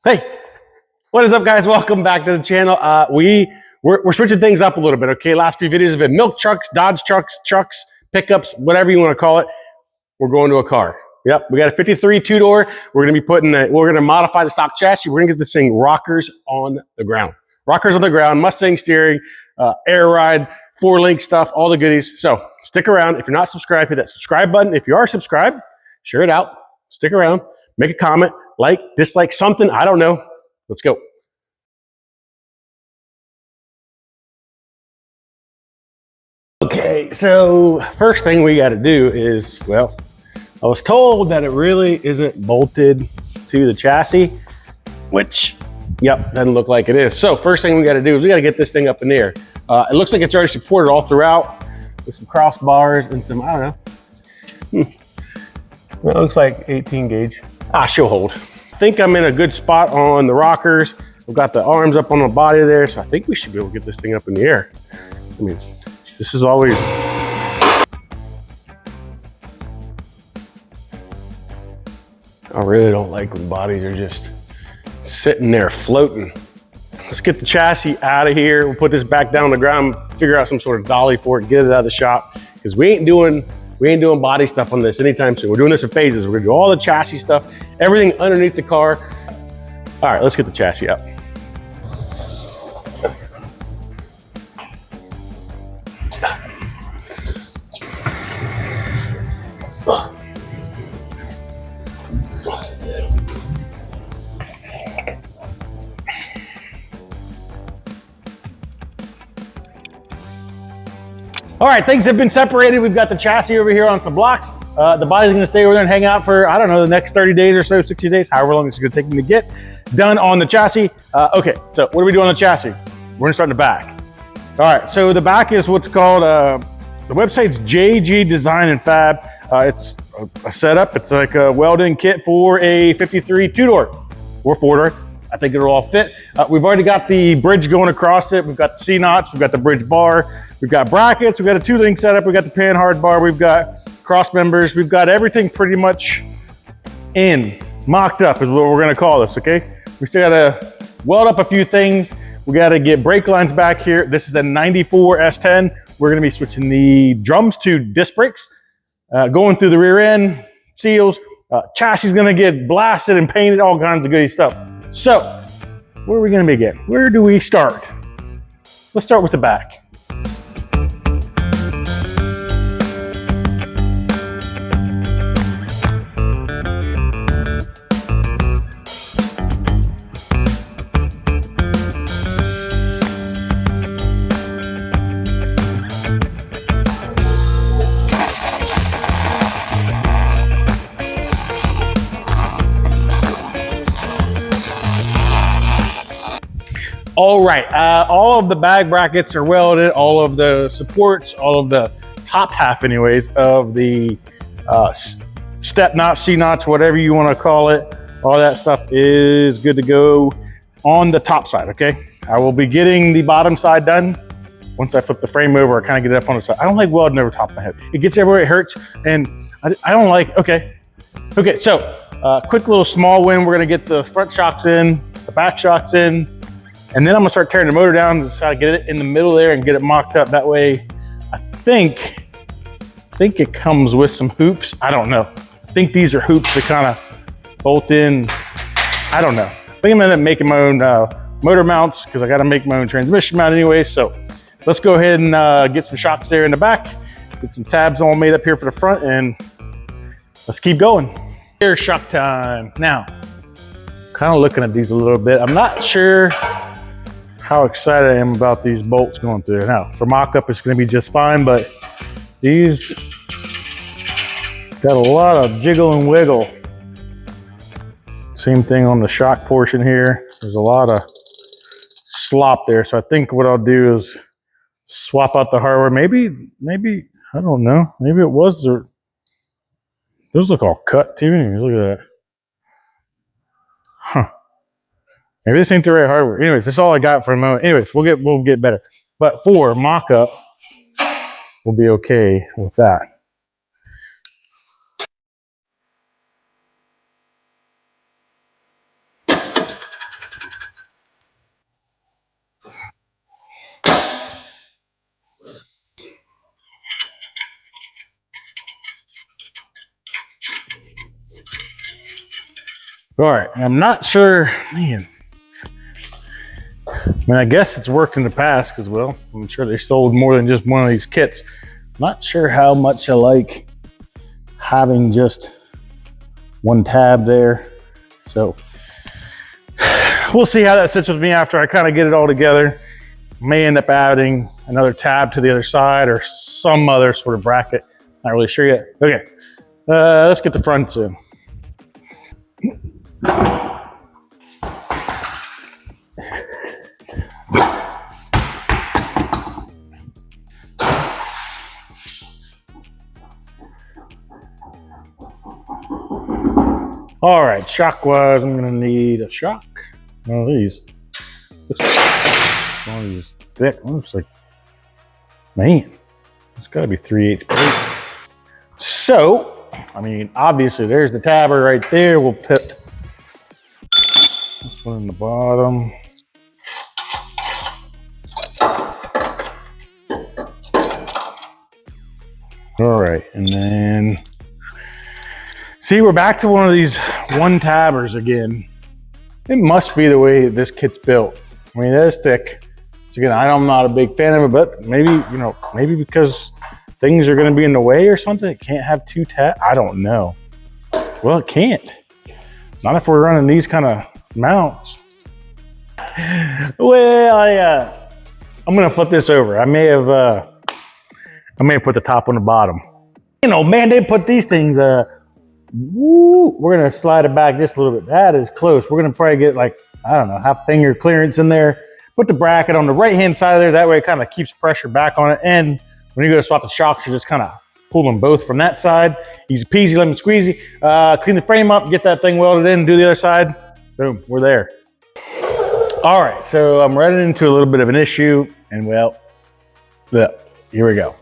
Hey, what is up, guys? Welcome back to the channel. We're switching things up a little bit, okay? Last few videos have been milk trucks, Dodge trucks, pickups, whatever you want to call it. We're going to a car. Yep, we got a 53 two-door. We're going to be we're going to modify the stock chassis. We're going to get this thing rockers on the ground. Rockers on the ground, Mustang steering, air ride, 4-link stuff, all the goodies. So stick around. If you're not subscribed, hit that subscribe button. If you are subscribed, share it out. Stick around. Make a comment, like, dislike, something. I don't know. Let's go. Okay, so first thing we got to do is, well, I was told that it really isn't bolted to the chassis, which, yep, doesn't look like it is. So first thing we got to do is we got to get this thing up in the air. It looks like it's already supported all throughout with some crossbars and some, I don't know. Well, it looks like 18 gauge. She'll hold. I think I'm in a good spot on the rockers. We've got the arms up on the body there, so I think we should be able to get this thing up in the air. I mean, this is always... I really don't like when bodies are just sitting there floating. Let's get the chassis out of here. We'll put this back down on the ground, figure out some sort of dolly for it, get it out of the shop, because we ain't doing body stuff on this anytime soon. We're doing this in phases. We're gonna do all the chassis stuff, everything underneath the car. All right, let's get the chassis up. All right, things have been separated. We've got the chassis over here on some blocks. The body's gonna stay over there and hang out for, I don't know, the next 30 days or so, 60 days, however long it's gonna take me to get done on the chassis. Okay, so what do we do on the chassis? We're gonna start in the back. All right, so the back is what's called, the website's JG Design and Fab. It's a setup. It's like a welding kit for a 53 two-door or four-door. I think it'll all fit. We've already got the bridge going across it. We've got the C-knots, we've got the bridge bar, we've got brackets, we've got a 2-link setup, we've got the pan hard bar, we've got cross members, we've got everything pretty much mocked up is what we're gonna call this, okay? We still gotta weld up a few things. We gotta get brake lines back here. This is a 94 S10. We're gonna be switching the drums to disc brakes, going through the rear end, seals, chassis is gonna get blasted and painted, all kinds of goody stuff. So, where are we gonna begin? Where do we start? Let's start with the back. All right, all of the bag brackets are welded, all of the supports, all of the top half anyways of the step knots, C-knots, whatever you want to call it, all that stuff is good to go on the top side, okay? I will be getting the bottom side done. Once I flip the frame over, I kind of get it up on the side. I don't like welding over top of my head. It gets everywhere, it hurts, and I don't like, okay, so quick little small win. We're gonna get the front shocks in, the back shocks in, and then I'm gonna start tearing the motor down to try to get it in the middle there and get it mocked up. That way, I think it comes with some hoops. I don't know. I think these are hoops to kind of bolt in. I don't know. I think I'm gonna end up making my own motor mounts because I gotta make my own transmission mount anyway. So let's go ahead and get some shocks there in the back, get some tabs all made up here for the front, and let's keep going. Here's shock time. Now, kind of looking at these a little bit. I'm not sure how excited I am about these bolts going through. Now, for mock-up, it's gonna be just fine, but these got a lot of jiggle and wiggle. Same thing on the shock portion here. There's a lot of slop there. So I think what I'll do is swap out the hardware. Maybe, I don't know. Maybe it was those look all cut too. Look at that. Huh. Maybe this ain't the right hardware. Anyways, that's all I got for a moment. Anyways, we'll get better. But for mock-up, we'll be okay with that. All right, I'm not sure, man. I mean, I guess it's worked in the past because, well, I'm sure they sold more than just one of these kits. Not sure how much I like having just one tab there. So we'll see how that sits with me after I kind of get it all together. May end up adding another tab to the other side or some other sort of bracket. Not really sure yet. Okay, let's get the fronts in. All right, shock-wise, I'm gonna need a shock. One of these. One of these thick. Looks like, man, it's gotta be 3/8 plate. So, I mean, obviously there's the tabber right there. We'll put this one in the bottom. All right, and then, see, we're back to one of these one tabbers again. It must be the way this kit's built. I mean, it is thick. So again, I'm not a big fan of it, but maybe, you know, maybe because things are gonna be in the way or something, it can't have two tabs. I don't know. Well, it can't. Not if we're running these kind of mounts. Well, I'm gonna flip this over. I may have put the top on the bottom. You know, man, they put these things, we're gonna slide it back just a little bit. That is close. We're gonna probably get like, I don't know, half finger clearance in there. Put the bracket on the right-hand side of there. That way it kind of keeps pressure back on it. And when you go to swap the shocks, you just kind of pull them both from that side. Easy peasy, lemon squeezy. Clean the frame up, get that thing welded in, do the other side. Boom, we're there. All right, so I'm running into a little bit of an issue, and well, here we go.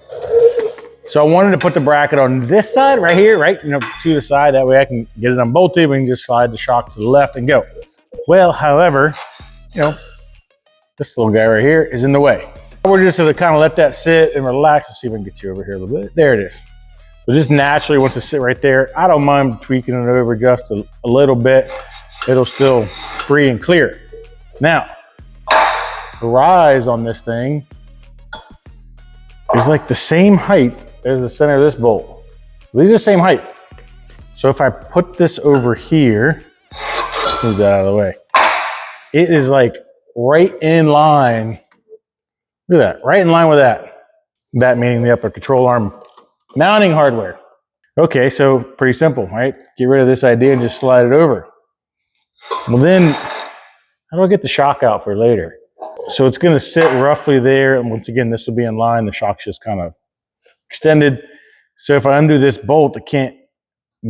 So I wanted to put the bracket on this side right here, right, you know, to the side. That way I can get it unbolted. We can just slide the shock to the left and go. Well, however, you know, this little guy right here is in the way. We're just gonna kind of let that sit and relax. Let's see if I can get you over here a little bit. There it is. So just naturally wants to sit right there. I don't mind tweaking it over just a little bit. It'll still free and clear. Now, the rise on this thing is like the same height as the center of this bolt. These are the same height. So if I put this over here, move that out of the way. It is like right in line. Look at that, right in line with that. That meaning the upper control arm mounting hardware. Okay, so pretty simple, right? Get rid of this idea and just slide it over. Well then, how do I get the shock out for later? So it's gonna sit roughly there. And once again, this will be in line. The shock's just kind of extended. So if I undo this bolt, I can't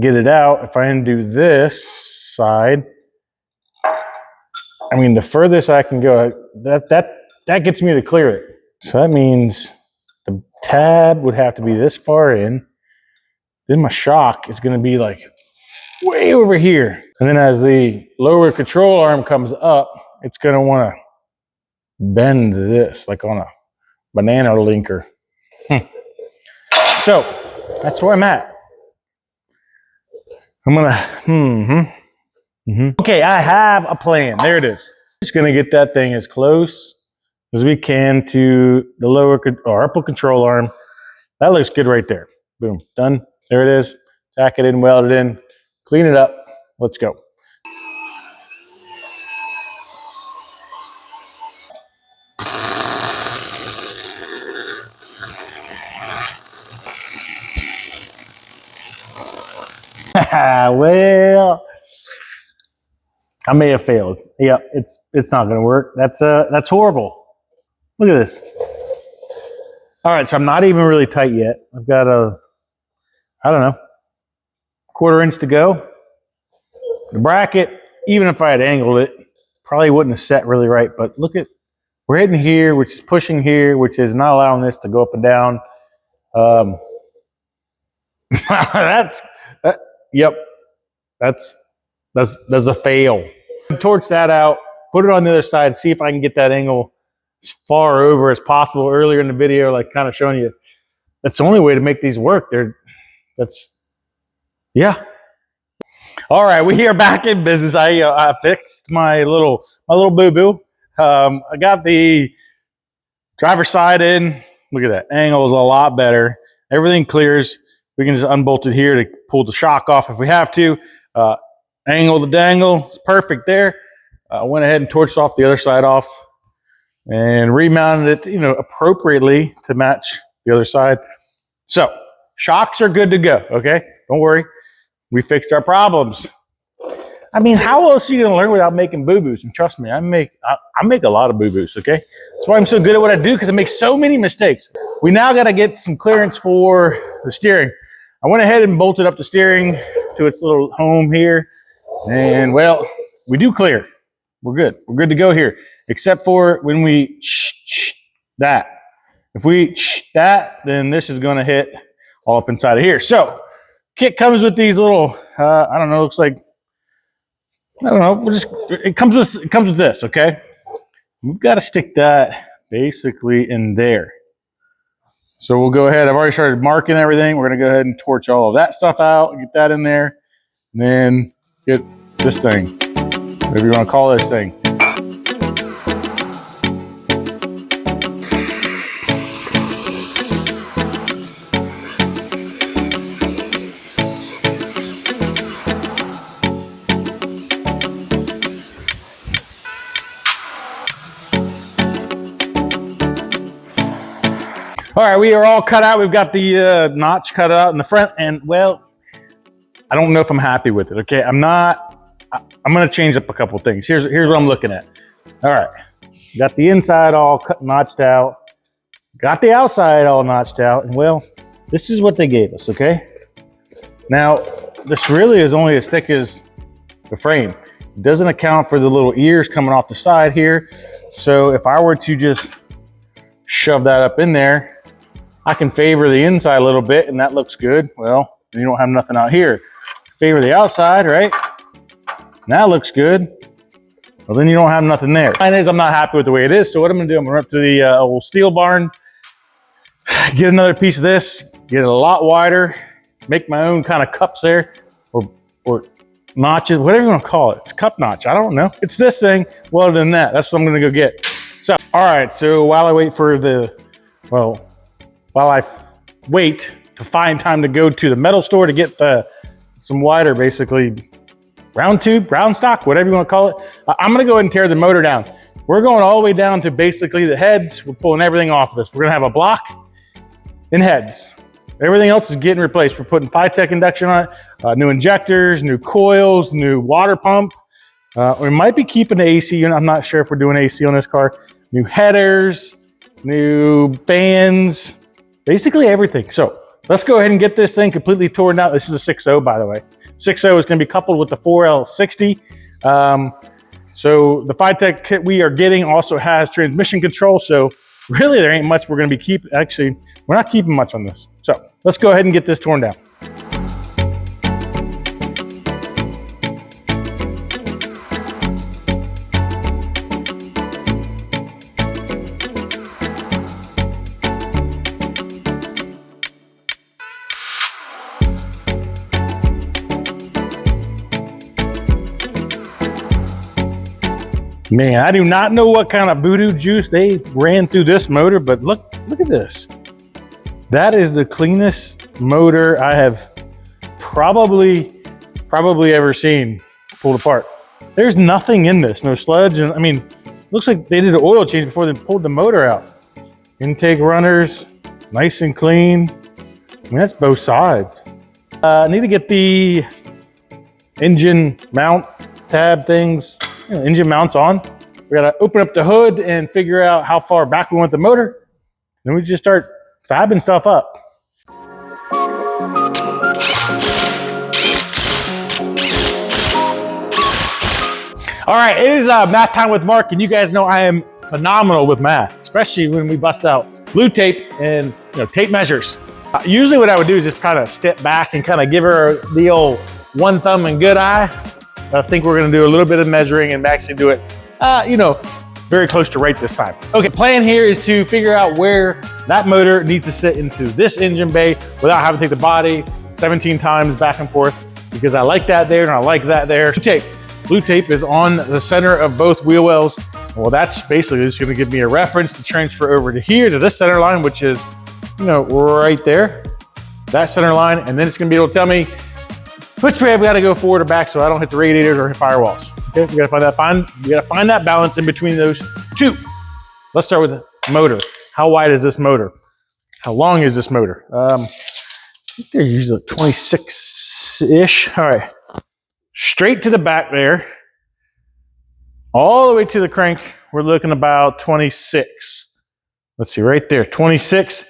get it out. If I undo this side, I mean, the furthest I can go, that gets me to clear it. So that means the tab would have to be this far in. Then my shock is gonna be like way over here. And then as the lower control arm comes up, it's gonna wanna bend this like on a banana linker. So that's where I'm at. I'm gonna, Okay, I have a plan. There it is. Just gonna get that thing as close as we can to the lower or upper control arm. That looks good right there. Boom, done. There it is. Tack it in, weld it in, clean it up. Let's go. Well, I may have failed. Yeah, it's not gonna work. That's horrible. Look at this. All right, so I'm not even really tight yet. I've got I don't know, 1/4 inch to go. The bracket, even if I had angled it, probably wouldn't have set really right, but look at, we're hitting here, which is pushing here, which is not allowing this to go up and down. Yep, that's a fail. Torch that out, put it on the other side, see if I can get that angle as far over as possible. Earlier in the video, like kind of showing you, that's the only way to make these work. Yeah. All right, we are back in business. I fixed my little boo-boo. I got the driver's side in. Look at that, angle is a lot better. Everything clears. We can just unbolt it here to pull the shock off if we have to. Angle the dangle, it's perfect there. I went ahead and torched off the other side off and remounted it, appropriately to match the other side. So shocks are good to go. Okay, don't worry. We fixed our problems. I mean, how else are you gonna learn without making boo-boos? And trust me, I make a lot of boo-boos, okay? That's why I'm so good at what I do, because I make so many mistakes. We now gotta get some clearance for the steering. I went ahead and bolted up the steering to its little home here. And well, we do clear. We're good. We're good to go here. Except for when we that. If we that, then this is gonna hit all up inside of here. So, kit comes with these little, I don't know, looks like, I don't know, it comes with this, okay? We've got to stick that basically in there. So we'll go ahead, I've already started marking everything. We're gonna go ahead and torch all of that stuff out, get that in there, and then get this thing, whatever you wanna call this thing. All right, we are all cut out. We've got the notch cut out in the front, and well, I don't know if I'm happy with it, okay? I'm gonna change up a couple things. Here's what I'm looking at. All right, got the inside all notched out, got the outside all notched out, and well, this is what they gave us, okay? Now, this really is only as thick as the frame. It doesn't account for the little ears coming off the side here. So if I were to just shove that up in there, I can favor the inside a little bit, and that looks good. Well, you don't have nothing out here. Favor the outside, right? And that looks good. Well, then you don't have nothing there. And I'm not happy with the way it is, so what I'm gonna do, I'm gonna run up to the old steel barn, get another piece of this, get it a lot wider, make my own kind of cups there, or notches, whatever you wanna call it. It's a cup notch, I don't know. It's this thing, well than that. That's what I'm gonna go get. So, all right, so while I wait for while I wait to find time to go to the metal store to get some wider, basically, round tube, round stock, whatever you want to call it, I'm going to go ahead and tear the motor down. We're going all the way down to basically the heads. We're pulling everything off of this. We're going to have a block and heads. Everything else is getting replaced. We're putting FiTech induction on it, new injectors, new coils, new water pump. We might be keeping the AC unit. I'm not sure if we're doing AC on this car. New headers, new fans, basically everything. So let's go ahead and get this thing completely torn out. This is a 6.0, by the way. 6.0 is going to be coupled with the 4L60. So the FiTech kit we are getting also has transmission control. So really there ain't much we're going to be keeping. Actually, we're not keeping much on this. So let's go ahead and get this torn down. Man, I do not know what kind of voodoo juice they ran through this motor, but look at this. That is the cleanest motor I have probably ever seen pulled apart. There's nothing in this, no sludge. And I mean, looks like they did an oil change before they pulled the motor out. Intake runners, nice and clean. I mean, that's both sides. I need to get the engine mount tab things, engine mounts on. We gotta open up the hood and figure out how far back we want the motor. Then we just start fabbing stuff up. All right, it is math time with Mark, and you guys know I am phenomenal with math, especially when we bust out blue tape and tape measures. Usually what I would do is just kind of step back and kind of give her the old one thumb and good eye. I think we're gonna do a little bit of measuring and actually do it, very close to right this time. Okay, plan here is to figure out where that motor needs to sit into this engine bay without having to take the body 17 times back and forth. because I like that there and I like that there. Blue tape is on the center of both wheel wells. Well, that's basically just going to give me a reference to transfer over to here to this center line, which is, you know, right there, that center line. And then it's going to be able to tell me which way I've got to go forward or back so I don't hit the radiators or hit firewalls. Okay, we got to find that balance in between those two. Let's start with the motor. How wide is this motor? How long is this motor? I think they're usually 26-ish. All right. Straight to the back there, all the way to the crank, we're looking about 26. Let's see, right there, 26.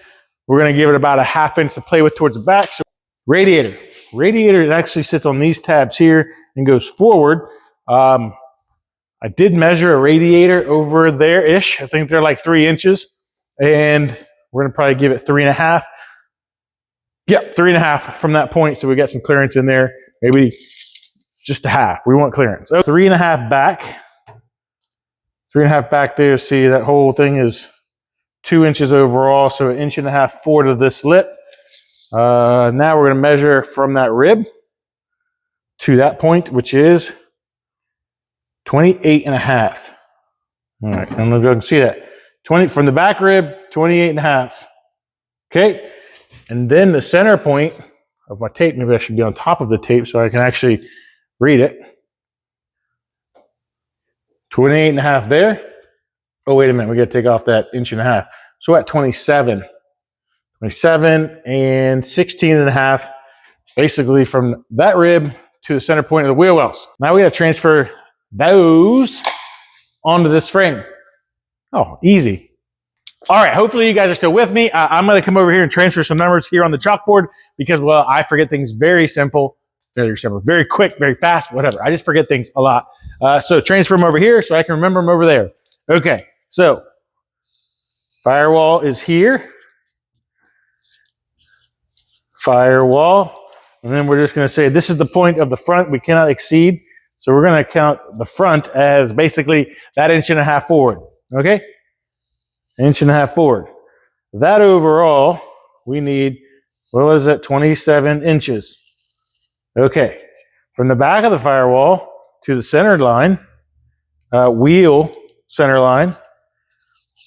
We're gonna give it about a ½ inch to play with towards the back. So radiator. Radiator actually sits on these tabs here and goes forward. I did measure a radiator over there-ish. I think they're like 3 inches. And we're gonna probably give it 3.5. Yep, 3.5 from that point. So we got some clearance in there. Maybe just a half. We want clearance. So 3.5 back. 3.5 back there. See, that whole thing is 2 inches overall. So 1.5 inches forward of this lip. Now we're going to measure from that rib to that point, which is 28.5. All right, I don't know if you can see that. 20 from the back rib, 28.5. Okay, and then the center point of my tape, maybe I should be on top of the tape so I can actually read it. 28.5 there. Oh, wait a minute. We got to take off that 1.5 inches. So at 27. 27 and 16.5. Basically from that rib to the center point of the wheel wells. Now we got to transfer those onto this frame. Oh, easy. All right. Hopefully you guys are still with me. I'm going to come over here and transfer some numbers here on the chalkboard because, well, I forget things very simple. Very quick, very fast, whatever. I just forget things a lot. So transfer them over here so I can remember them over there. Okay, so firewall is here. Firewall. And then we're just going to say this is the point of the front we cannot exceed. So we're going to count the front as basically that 1.5 inches forward. Okay? 1.5 inches forward. That overall, we need, what was it, 27 inches. Okay, from the back of the firewall to the center line, wheel center line,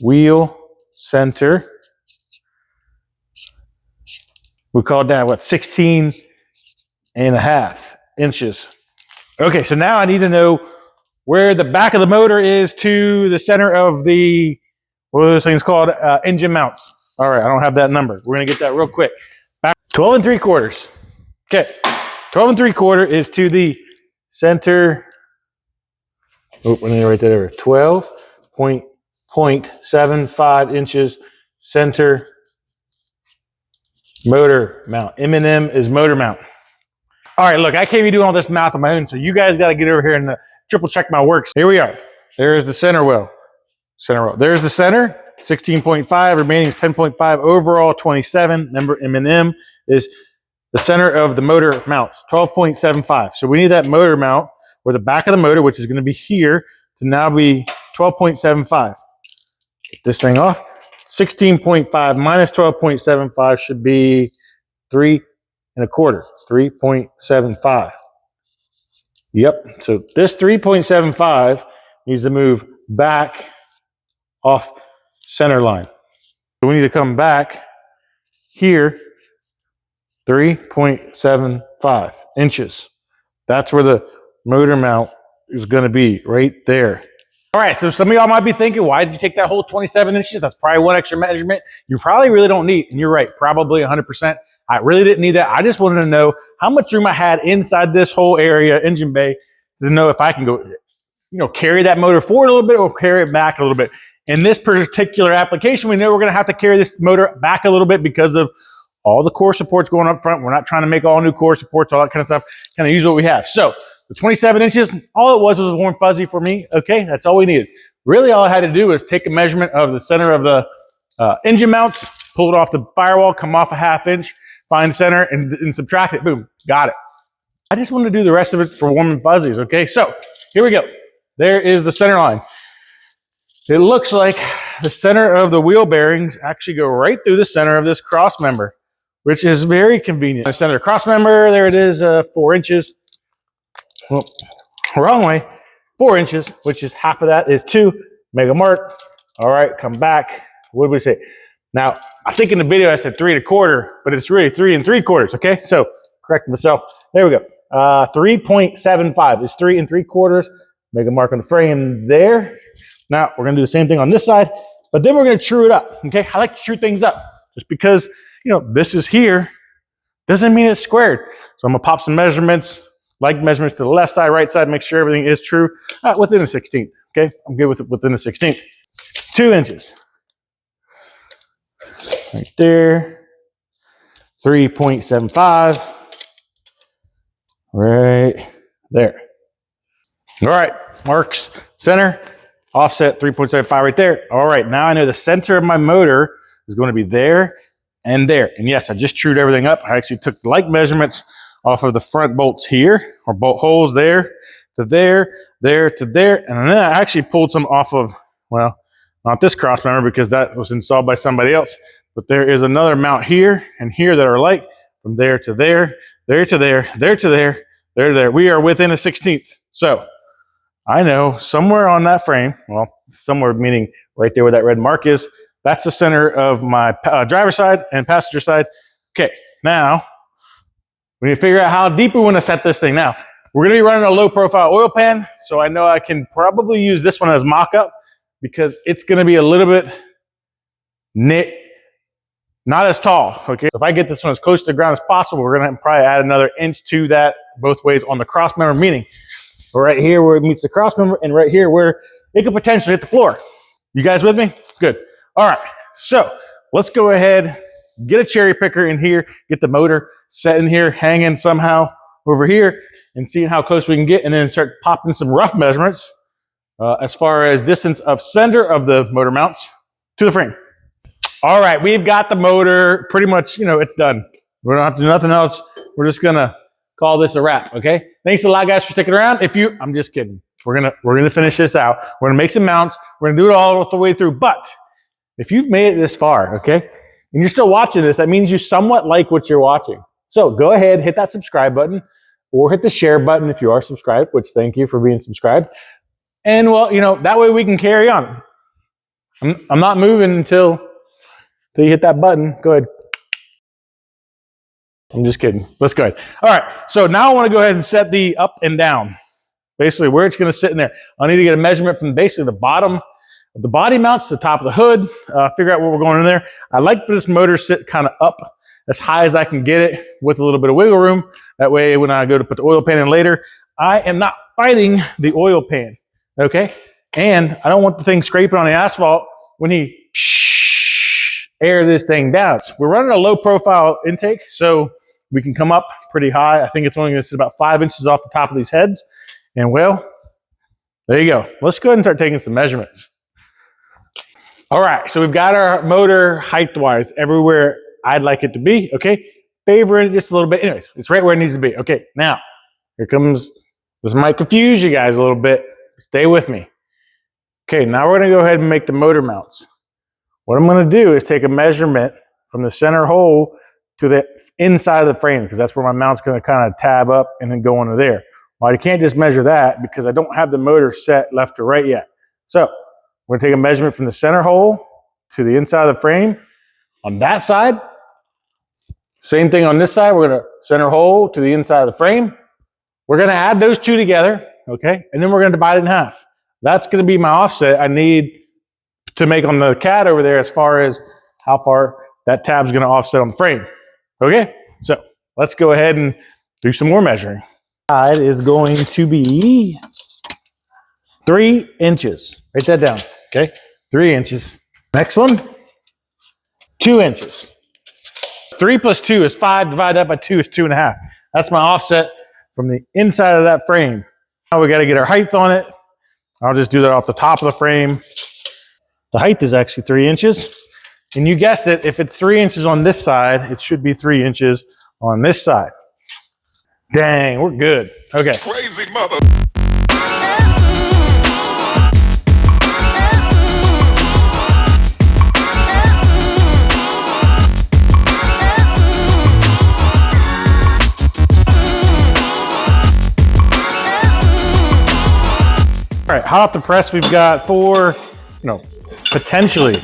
wheel center. We called that, what, 16.5 inches. Okay, so now I need to know where the back of the motor is to the center of the, what are those things called? Engine mounts. All right, I don't have that number. We're going to get that real quick. Back 12 3/4. Okay. 12 3/4 is to the center. Oh, let me write that over. 12.75 inches center motor mount. M&M is motor mount. All right, look, I can't be doing all this math on my own, so you guys got to get over here and triple check my works. Here we are. There's the center well. Center well. There's the center. 16.5. Remaining is 10.5. Overall, 27. Remember, M&M is the center of the motor mounts, 12.75. So we need that motor mount, or the back of the motor, which is going to be here, to now be 12.75. Get this thing off. 16.5 minus 12.75 should be 3 1/4. 3.75. Yep. So this 3.75 needs to move back off center line. So we need to come back here. 3.75 inches. That's where the motor mount is going to be, right there. All right, so some of y'all might be thinking, why did you take that whole 27 inches? That's probably one extra measurement you probably really don't need. And you're right, probably 100%. I really didn't need that. I just wanted to know how much room I had inside this whole area, engine bay, to know if I can go, carry that motor forward a little bit or carry it back a little bit. In this particular application, we know we're going to have to carry this motor back a little bit because of all the core supports going up front. We're not trying to make all new core supports, all that kind of stuff. Kind of use what we have. So the 27 inches, all it was a warm fuzzy for me. Okay, that's all we needed. Really, all I had to do was take a measurement of the center of the engine mounts, pull it off the firewall, come off a ½ inch, find center, and subtract it. Boom, got it. I just wanted to do the rest of it for warm and fuzzies. Okay, so here we go. There is the center line. It looks like the center of the wheel bearings actually go right through the center of this cross member. which is very convenient. I center cross member, there it is, 4 inches. Well, wrong way, 4 inches, which is half of that is 2, mega mark. All right, come back. What did we say? Now, I think in the video I said 3 1/4, but it's really 3 3/4, okay? So, correct myself. There we go. 3.75 is 3 3/4. Make a mark on the frame there. Now, we're gonna do the same thing on this side, but then we're gonna true it up, okay? I like to true things up. Just because, you know, this is here, doesn't mean it's squared. So I'm gonna pop some measurements, like measurements to the left side, right side, make sure everything is true within a 16th, okay? I'm good with it within a 16th. 2 inches. Right there. 3.75. Right there. All right, marks, center, offset 3.75 right there. All right, now I know the center of my motor is going to be there and there. And yes, I just trued everything up. I actually took the like measurements off of the front bolts here, or bolt holes there to there, there to there. And then I actually pulled some off of, well, not this cross member because that was installed by somebody else, but there is another mount here and here that are like from there to there, there to there, there to there, there to there. We are within a 16th. So I know somewhere on that frame, well, somewhere meaning right there where that red mark is, that's the center of my driver's side and passenger side. Okay, now we need to figure out how deep we want to set this thing. Now, we're going to be running a low profile oil pan, so I know I can probably use this one as mock-up because it's going to be a little bit not as tall, okay? So if I get this one as close to the ground as possible, we're going to probably add another inch to that both ways on the cross member, meaning right here where it meets the cross member and right here where it could potentially hit the floor. You guys with me? Good. All right, so let's go ahead, get a cherry picker in here, get the motor set in here, hanging somehow over here, and seeing how close we can get, and then start popping some rough measurements as far as distance of center of the motor mounts to the frame. All right, we've got the motor pretty much, you know, it's done. We don't have to do nothing else. We're just gonna call this a wrap, okay? Thanks a lot, guys, for sticking around. I'm just kidding. We're gonna finish this out. We're gonna make some mounts. We're gonna do it all the way through. But if you've made it this far, okay, and you're still watching this, that means you somewhat like what you're watching. So go ahead, hit that subscribe button, or hit the share button if you are subscribed. Which thank you for being subscribed. And well, you know, that way we can carry on. I'm not moving until you hit that button. Go ahead. I'm just kidding. Let's go ahead. All right. So now I want to go ahead and set the up and down. Basically where it's going to sit in there. I need to get a measurement from basically the bottom of the body mounts to the top of the hood. Figure out where we're going in there. I like for this motor to sit kind of up as high as I can get it with a little bit of wiggle room. That way when I go to put the oil pan in later, I am not fighting the oil pan. Okay. And I don't want the thing scraping on the asphalt when he air this thing down. We're running a low profile intake, so we can come up pretty high. I think it's only going to sit about 5 inches off the top of these heads. And well, there you go. Let's go ahead and start taking some measurements. All right, so we've got our motor height-wise everywhere I'd like it to be, okay? Favoring it just a little bit. Anyways, it's right where it needs to be. Okay, now, here comes, this might confuse you guys a little bit. Stay with me. Okay, now we're going to go ahead and make the motor mounts. What I'm going to do is take a measurement from the center hole to the inside of the frame, because that's where my mount's going to kind of tab up and then go into there. Well, I can't just measure that because I don't have the motor set left to right yet. So we're going to take a measurement from the center hole to the inside of the frame. On that side, same thing on this side. We're going to center hole to the inside of the frame. We're going to add those two together, okay? And then we're going to divide it in half. That's going to be my offset I need to make on the CAD over there as far as how far that tab's going to offset on the frame. Okay, so let's go ahead and do some more measuring. Side is going to be 3 inches. Write that down, okay? 3 inches. Next one, 2 inches. 3 plus 2 is 5, divided that by 2 is 2.5. That's my offset from the inside of that frame. Now we got to get our height on it. I'll just do that off the top of the frame. The height is actually 3 inches. And you guessed it, if it's 3 inches on this side, it should be 3 inches on this side. Dang, we're good. Okay. Crazy mother. hot off the press, we've got 4, potentially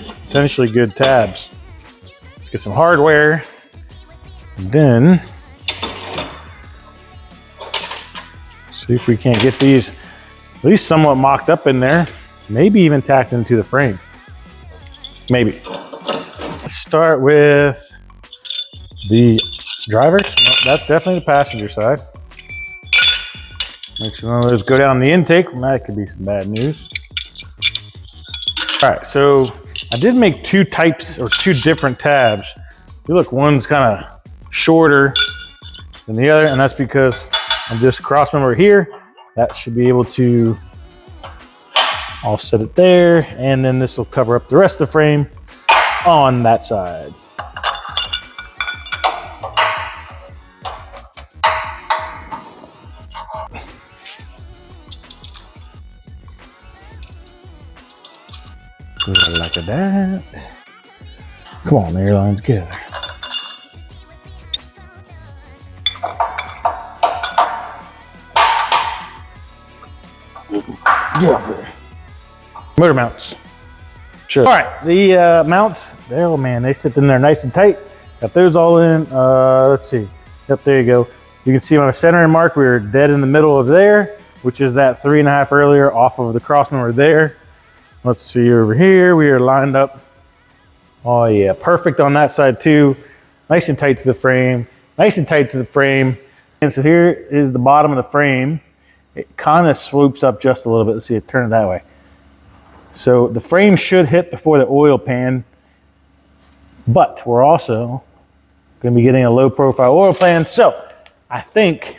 good tabs. Let's get some hardware. And then see if we can't get these at least somewhat mocked up in there. Maybe even tacked into the frame. Maybe. Let's start with the driver. Nope, that's definitely the passenger side. Make sure none of those go down the intake. That could be some bad news. All right, so I did make 2 types or 2 different tabs. You look, one's kind of shorter than the other, and that's because of this cross member here. That should be able to offset it there, and then this will cover up the rest of the frame on that side. Like that. Come on, the airline's together. Get off there. Motor mounts. Sure. All right, the mounts, oh man, they sit in there nice and tight. Got those all in. Let's see. Yep, there you go. You can see my centering mark. We were dead in the middle of there, which is that 3.5 earlier off of the cross member there. Let's see over here. We are lined up. Oh yeah, perfect on that side too. Nice and tight to the frame. Nice and tight to the frame. And so here is the bottom of the frame. It kind of swoops up just a little bit. Let's see it turn it that way. So the frame should hit before the oil pan, but we're also going to be getting a low profile oil pan. So I think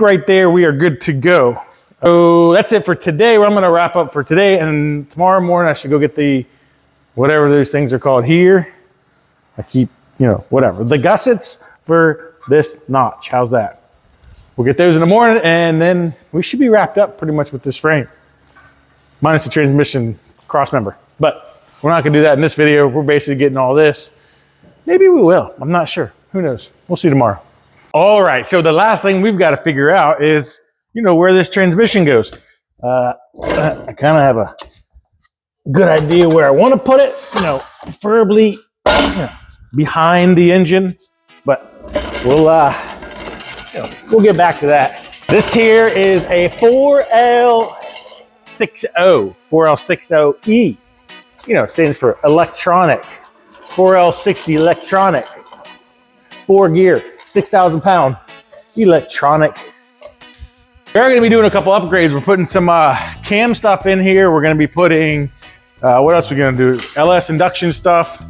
right there we are good to go. So that's it for today. I'm going to wrap up for today, and tomorrow morning I should go get the, whatever those things are called here. I keep, whatever. The gussets for this notch. How's that? We'll get those in the morning, and then we should be wrapped up pretty much with this frame. Minus the transmission cross member. But we're not going to do that in this video. We're basically getting all this. Maybe we will. I'm not sure. Who knows? We'll see tomorrow. All right. So the last thing we've got to figure out is, where this transmission goes. I kind of have a good idea where I want to put it, preferably behind the engine, but we'll get back to that. This here is a 4L60E. It stands for electronic. 4L60 electronic. 4 gear, 6,000 pound electronic. We're going to be doing a couple upgrades. We're putting some cam stuff in here. We're going to be putting, what else are we going to do? LS induction stuff.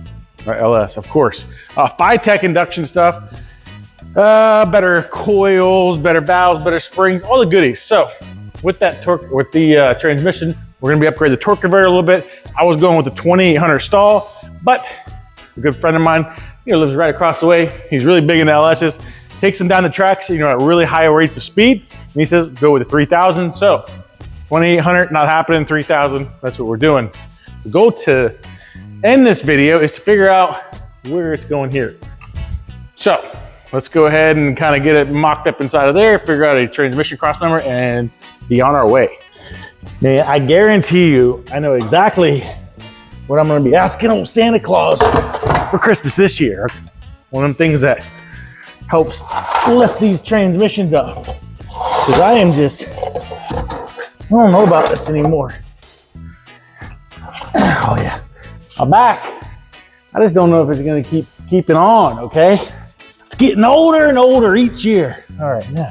Or LS, of course. FiTech induction stuff. Better coils, better valves, better springs, all the goodies. So with that torque, with the transmission, we're going to be upgrading the torque converter a little bit. I was going with the 2800 stall, but a good friend of mine, lives right across the way. He's really big into LSs. Takes them down the tracks, at really high rates of speed. And he says, go with the 3000. So 2800, not happening, 3000. That's what we're doing. The goal to end this video is to figure out where it's going here. So let's go ahead and kind of get it mocked up inside of there, figure out a transmission cross member, and be on our way. Now, I guarantee you, I know exactly what I'm going to be asking old Santa Claus for Christmas this year. One of them things that helps lift these transmissions up. Because I don't know about this anymore. Oh yeah, I'm back. I just don't know if it's going to keep keeping on, okay? It's getting older and older each year. All right, now.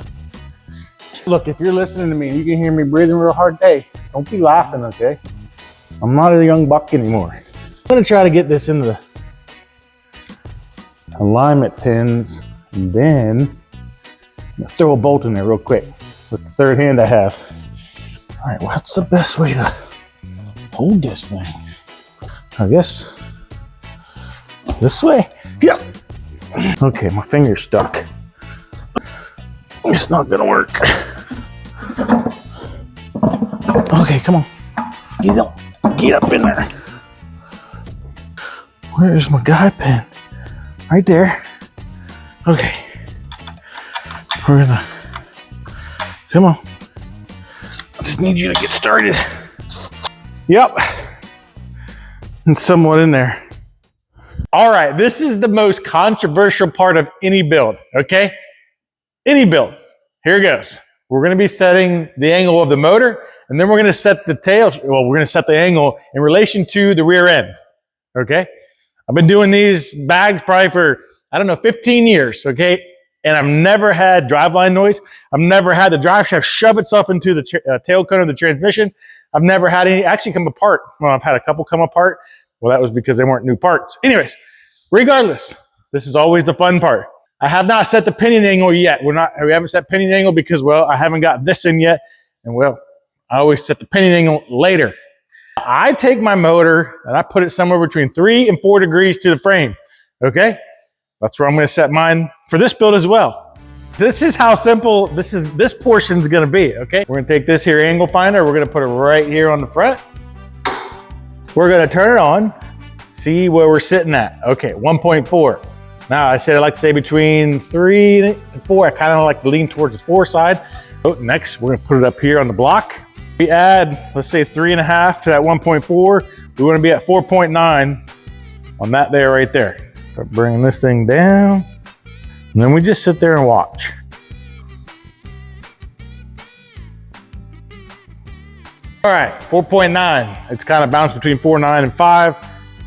Look, if you're listening to me and you can hear me breathing real hard, hey, don't be laughing, okay? I'm not a young buck anymore. I'm gonna try to get this into the alignment pins, and then throw a bolt in there real quick with the third hand I have. All right, what's the best way to hold this thing? I guess this way. Yep. Okay, my finger's stuck. It's not gonna work. Okay, come on. Get up in there. Where's my guide pin? Right there. Okay. We're gonna, come on. just need you to get started. Yep, and somewhat in there. All right, this is the most controversial part of any build, okay? Any build. Here it goes. We're gonna be setting the angle of the motor, and then we're gonna set the tail, well, we're gonna set the angle in relation to the rear end, okay? I've been doing these bags probably for, I don't know, 15 years, okay? And I've never had driveline noise. I've never had the drive shaft shove itself into the tail cone of the transmission. I've never had any actually come apart. Well, I've had a couple come apart. Well, that was because they weren't new parts. Anyways, regardless, this is always the fun part. I have not set the pinion angle yet. We haven't set pinion angle because, well, I haven't got this in yet. And well, I always set the pinion angle later. I take my motor and I put it somewhere between 3 and 4 degrees to the frame, okay? That's where I'm gonna set mine for this build as well. This is how simple this portion's gonna be, okay? We're gonna take this here angle finder, we're gonna put it right here on the front. We're gonna turn it on, see where we're sitting at. Okay, 1.4. Now I said I like to say between 3 to 4. I kind of like to lean towards the 4 side. So next, we're gonna put it up here on the block. We add, let's say 3.5 to that 1.4. We wanna be at 4.9 on that there right there. Start bringing this thing down. And then we just sit there and watch. All right, 4.9. It's kind of bounced between 4.9 and 5.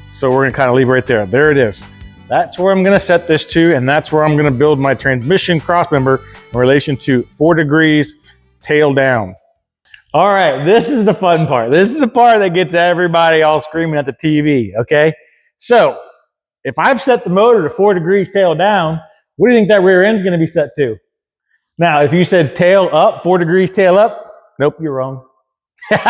So we're gonna kind of leave right there. There it is. That's where I'm gonna set this to, and that's where I'm gonna build my transmission crossmember in relation to 4 degrees tail down. All right, this is the fun part. This is the part that gets everybody all screaming at the TV, okay? So if I've set the motor to 4 degrees tail down, what do you think that rear end's gonna be set to? Now, if you said tail up, 4 degrees tail up, nope, you're wrong. All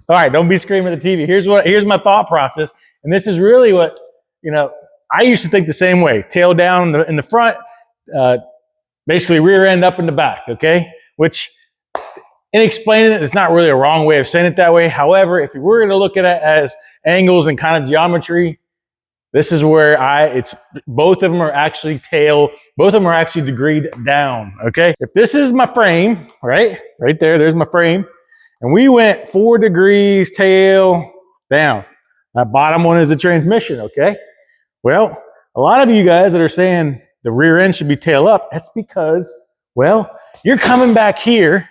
right, don't be screaming at the TV. Here's my thought process. And this is really what, you know, I used to think the same way. Tail down in the front, basically rear end up in the back, okay? Which, in explaining it, it's not really a wrong way of saying it that way. However, if you were gonna look at it as angles and kind of geometry, this is where both of them are actually both of them are actually degreed down, okay? If this is my frame, right there's my frame, and we went 4 degrees tail down. That bottom one is the transmission, okay? Well, a lot of you guys that are saying the rear end should be tail up, that's because, well, you're coming back here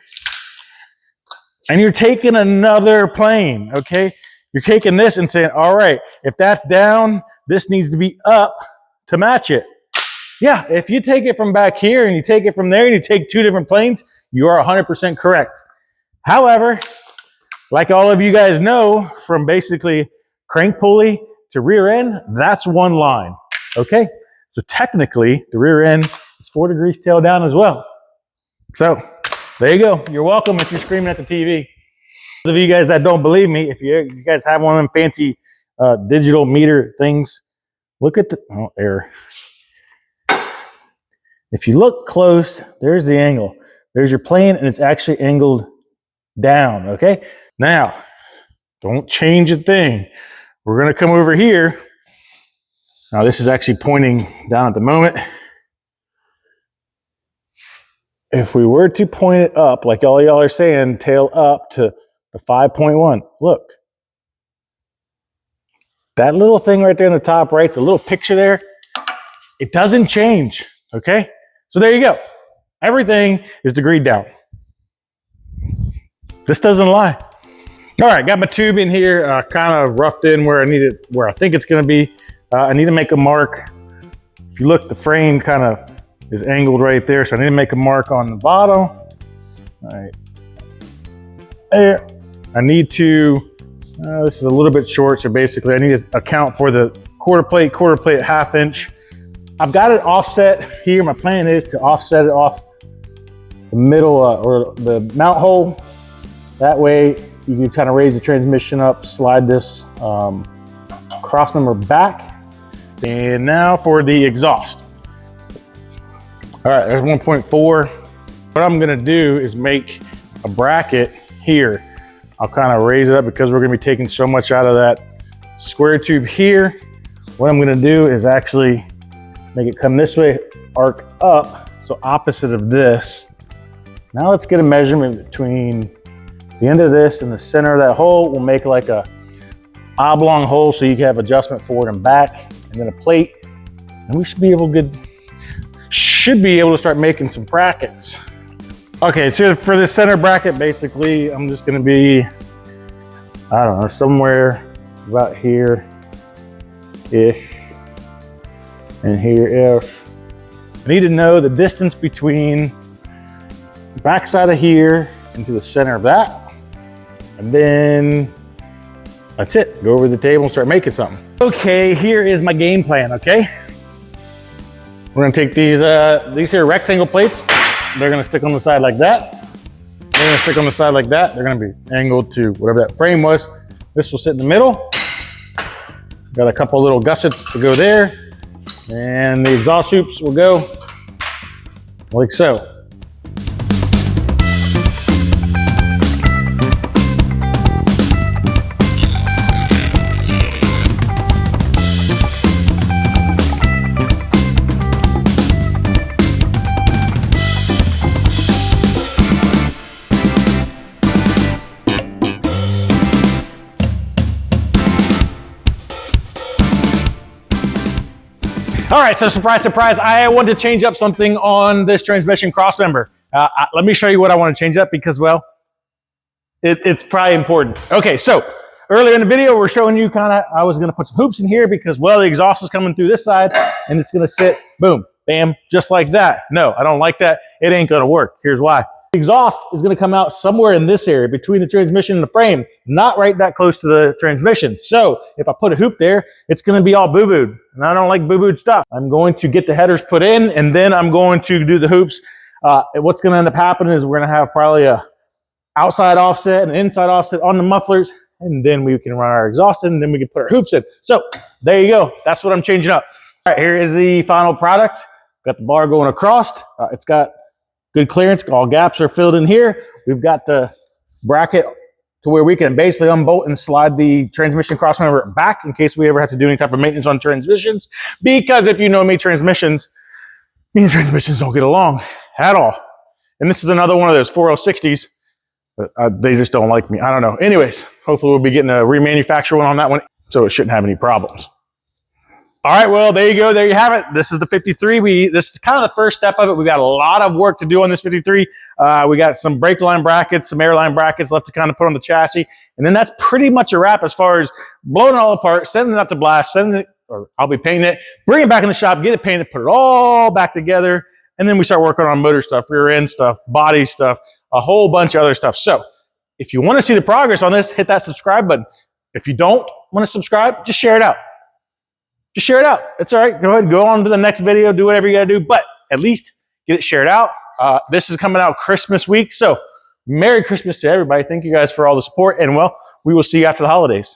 and you're taking another plane, okay? You're taking this and saying, all right, if that's down, this needs to be up to match it. Yeah, if you take it from back here and you take it from there and you take 2 different planes, you are 100% correct. However, like all of you guys know, from basically crank pulley to rear end, that's one line, okay? So technically, the rear end is 4 degrees tail down as well. So there you go. You're welcome if you're screaming at the TV. Those of you guys that don't believe me, if you guys have one of them fancy digital meter things, look at the, oh, error. If you look close, there's the angle. There's your plane and it's actually angled down, okay? Now, don't change a thing. We're gonna come over here. Now this is actually pointing down at the moment. If we were to point it up, like all y'all are saying, tail up to the 5.1, look. That little thing right there in the top right, the little picture there, it doesn't change, okay? So there you go. Everything is degreed down. This doesn't lie. All right, got my tube in here, kind of roughed in where I think it's gonna be. I need to make a mark. If you look, the frame kind of is angled right there, so I need to make a mark on the bottom. All right, there. I need to, this is a little bit short, so basically I need to account for the quarter plate, 1/2 inch. I've got it offset here. My plan is to offset it off the middle or the mount hole. That way you can kind of raise the transmission up, slide this cross member back. And now for the exhaust. All right, there's 1.4. What I'm gonna do is make a bracket here. I'll kind of raise it up because we're gonna be taking so much out of that square tube here. What I'm gonna do is actually make it come this way, arc up, so opposite of this. Now let's get a measurement between The end of this in the center of that hole will make like a oblong hole so you can have adjustment forward and back, and then a plate, and we should be able to start making some brackets. Okay, so for this center bracket, basically, I'm just gonna be, I don't know, somewhere about here-ish and here-ish. I need to know the distance between the back side of here into the center of that. And then that's it. Go over to the table and start making something. Okay, here is my game plan, okay? We're gonna take these here rectangle plates. They're gonna stick on the side like that. They're gonna stick on the side like that. They're gonna be angled to whatever that frame was. This will sit in the middle. Got a couple little gussets to go there. And the exhaust hoops will go like so. All right, so surprise, surprise, I want to change up something on this transmission crossmember. Let me show you what I want to change up because, well, it's probably important. Okay, so earlier in the video, we're showing you I was gonna put some hoops in here because, well, the exhaust is coming through this side and it's gonna sit, boom, bam, just like that. No, I don't like that. It ain't gonna work. Here's why. The exhaust is gonna come out somewhere in this area between the transmission and the frame, not right that close to the transmission. So if I put a hoop there, it's gonna be all boo-booed, and I don't like boo-booed stuff. I'm going to get the headers put in, and then I'm going to do the hoops. What's gonna end up happening is we're gonna have probably a outside offset and an inside offset on the mufflers, and then we can run our exhaust in, and then we can put our hoops in. So there you go. That's what I'm changing up. All right, here is the final product. Got the bar going across. It's got good clearance. All gaps are filled in here. We've got the bracket to where we can basically unbolt and slide the transmission crossmember back in case we ever have to do any type of maintenance on transmissions. Because if you know me, transmissions, me and transmissions don't get along at all. And this is another one of those 4060s. They just don't like me. I don't know. Anyways, hopefully we'll be getting a remanufactured one on that one, so it shouldn't have any problems. All right, well, there you go. There you have it. This is the 53. This is kind of the first step of it. We got a lot of work to do on this 53. We got some brake line brackets, some air line brackets left to kind of put on the chassis. And then that's pretty much a wrap as far as blowing it all apart, sending it out to blast, sending it, or I'll be painting it, bring it back in the shop, get it painted, put it all back together. And then we start working on motor stuff, rear end stuff, body stuff, a whole bunch of other stuff. So if you want to see the progress on this, hit that subscribe button. If you don't want to subscribe, just share it out. Just share it out. It's all right. Go ahead, go on to the next video, do whatever you got to do, but at least get it shared out. This is coming out Christmas week. So Merry Christmas to everybody. Thank you guys for all the support. And well, we will see you after the holidays.